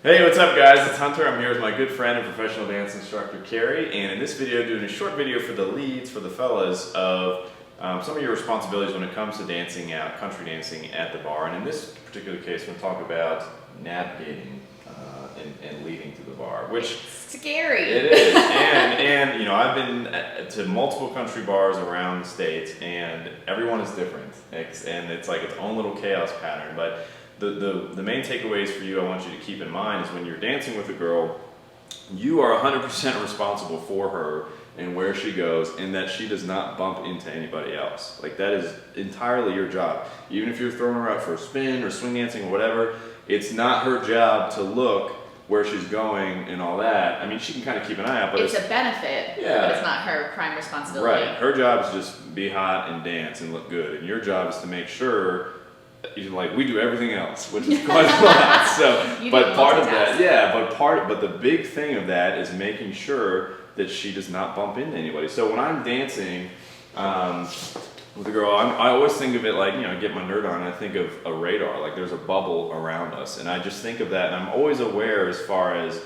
Hey, what's up guys? It's Hunter. I'm here with my good friend and professional dance instructor, Keri, and in this video, doing a short video for the leads, for the fellas, of some of your responsibilities when it comes to dancing out, country dancing at the bar. And in this particular case, we're going to talk about navigating and leading to the bar, which it's scary. It is. and you know, I've been to multiple country bars around the States, and everyone is different, and it's like its own little chaos pattern. But the main takeaways for you I want you to keep in mind is when you're dancing with a girl, you are 100% responsible for her and where she goes, and that she does not bump into anybody else. Like, that is entirely your job. Even if you're throwing her out for a spin or swing dancing or whatever, it's not her job to look where she's going and all that. I mean, she can kind of keep an eye out, but it's a benefit, but it's not her prime responsibility. Right. Her job is just be hot and dance and look good, and your job is to make sure, like, we do everything else, which is quite a lot. So, but part of that, but the big thing of that is making sure that she does not bump into anybody. So when I'm dancing with a girl, I always think of it like, you know, I get my nerd on and I think of a radar, like there's a bubble around us, and I just think of that, and I'm always aware as far as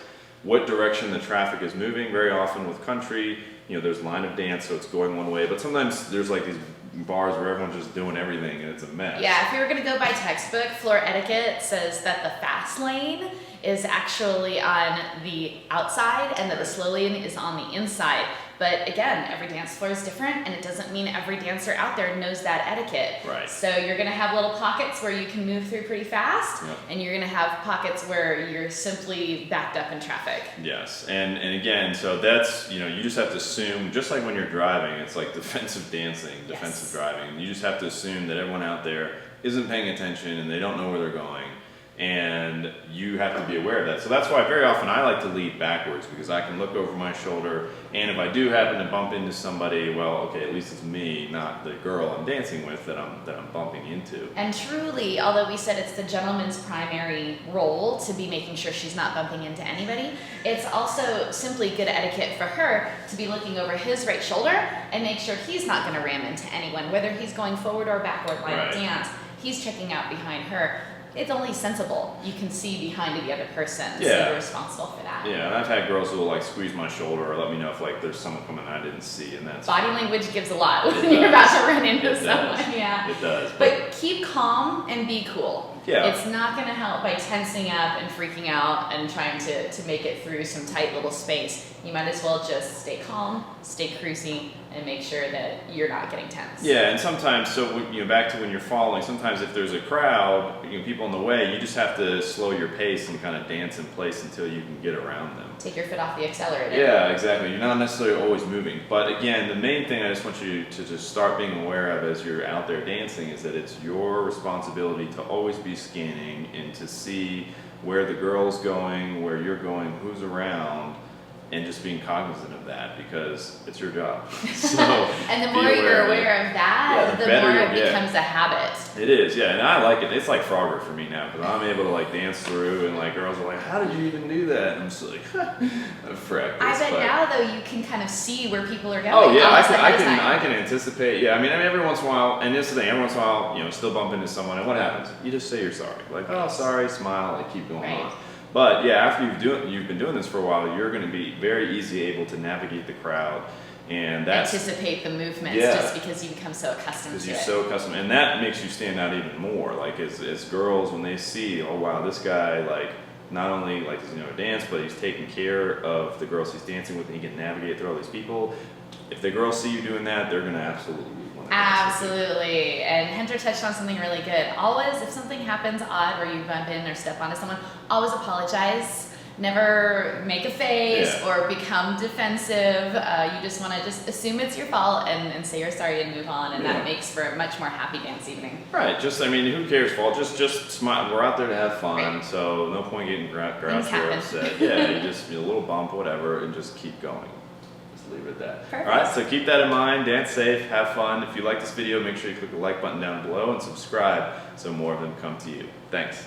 what direction the traffic is moving. Very often with country, you know, there's line of dance, so it's going one way, but sometimes there's like these bars where everyone's just doing everything and it's a mess. Yeah, if you were going to go by textbook, floor etiquette says that the fast lane is actually on the outside and that the slow lane is on the inside. But again, every dance floor is different, and it doesn't mean every dancer out there knows that etiquette. Right. So you're going to have little pockets where you can move through pretty fast, and you're going to have pockets where you're simply backed up in traffic. Yes, and again, so that's, you know, you just have to assume, just like when you're driving, it's like defensive dancing, defensive driving. You just have to assume that everyone out there isn't paying attention and they don't know where they're going. And you have to be aware of that. So that's why very often I like to lead backwards, because I can look over my shoulder, and if I do happen to bump into somebody, well, okay, at least it's me, not the girl I'm dancing with that I'm bumping into. And truly, although we said it's the gentleman's primary role to be making sure she's not bumping into anybody, it's also simply good etiquette for her to be looking over his right shoulder and make sure he's not going to ram into anyone, whether he's going forward or backward line of dance. He's checking out behind her. It's only sensible. You can see behind the other person, so you're responsible for that. Yeah, and I've had girls who will like squeeze my shoulder or let me know if like there's someone coming I didn't see, and that's body language gives a lot when you're about to run into someone. Yeah, it does. But keep calm and be cool. Yeah. It's not going to help by tensing up and freaking out and trying to make it through some tight little space. You might as well just stay calm, stay cruisy, and make sure that you're not getting tense. Yeah, and sometimes, so you know, back to when you're following, sometimes if there's a crowd, you know, people in the way, you just have to slow your pace and kind of dance in place until you can get around them. Take your foot off the accelerator. Yeah, exactly. You're not necessarily always moving. But again, the main thing I just want you to just start being aware of as you're out there dancing is that it's your responsibility to always be scanning and to see where the girl's going, where you're going, who's around, and just being cognizant of that, because it's your job. So and the more you're aware of that, the more it becomes a habit. It is, yeah, and I like it. It's like Frogger for me now, because I'm able to like dance through, and like girls are like, "How did you even do that?" And I'm just like, "Frick." I bet now though you can kind of see where people are going. Oh yeah, I can anticipate. Yeah, I mean every once in a while, and this is the thing, every once in a while, you know, still bump into someone, and what happens? You just say you're sorry, like, "Oh, sorry," smile, and keep going on. But yeah, after you've been doing this for a while, you're going to be very easy able to navigate the crowd, and that's anticipate the movements just because you become so accustomed to it. Because you're so accustomed, and that makes you stand out even more. Like as girls, when they see, oh wow, this guy like not only like does he know dance, but he's taking care of the girls he's dancing with, and he can navigate through all these people. If the girls see you doing that, they're going to absolutely. Absolutely. And Hunter touched on something really good. Always, if something happens odd where you bump in or step onto someone, always apologize. Never make a face or become defensive. You just want to just assume it's your fault and say you're sorry and move on, and that makes for a much more happy dance evening. Right. Just, I mean, who cares fault? Just smile. We're out there to have fun, so no point getting grouchy or upset. Yeah, you just a little bump, whatever, and just keep going. Leave it at that. Perfect. Alright, so keep that in mind, dance safe, have fun. If you like this video, make sure you click the like button down below and subscribe so more of them come to you. Thanks.